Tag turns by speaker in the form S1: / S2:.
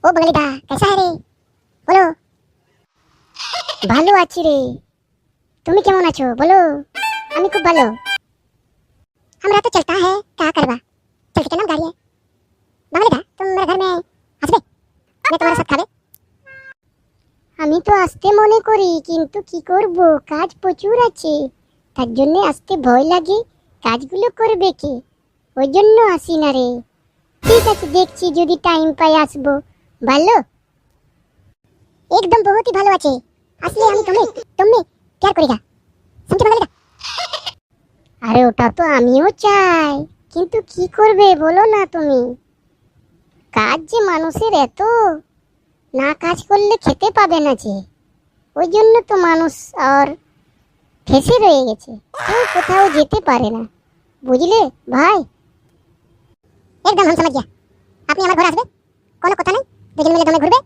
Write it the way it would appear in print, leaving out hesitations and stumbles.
S1: ও বগলিদা कैसा है রে বলো। ভালো আছি রে, তুমি কেমন আছো বলো। আমি খুব ভালো। हमरा तो चलता है, क्या करवा। चल के नाम गाड़ी है। बगलिदा तुम मेरे घर में আসবে, मैं तुम्हारे साथ खाবে। আমি তো আসতে মনে করি, কিন্তু কি করব, কাজ প্রচুর আছে, তার জন্য আসতে ভয় লাগে। কাজগুলো করবে কে, ওই জন্য আসি না রে। ঠিক আছে, দেখছি যদি টাইম পাই আসবো। ভালো, একদম বহুত ही ভালো আছে। আসলে আমি তুমি কেয়ার করিগা, समझे बगलिदा। আরে ওটা তো আমিও চাই, কিন্তু কি করবে বলো না তুমি। কাজ যে মানুষের এত, না কাজ করলে খেতে পাবে না যে, ওই জন্য তো মানুষ আর ফেসে রয়ে গেছে, কেউ কোথাও যেতে পারে না, বুঝলে ভাই। একদম हम समझ गया। আপনি আমার ঘরে আসবে, কোনো কথা নেই, দুজন মিলে দমে ঘুরবে।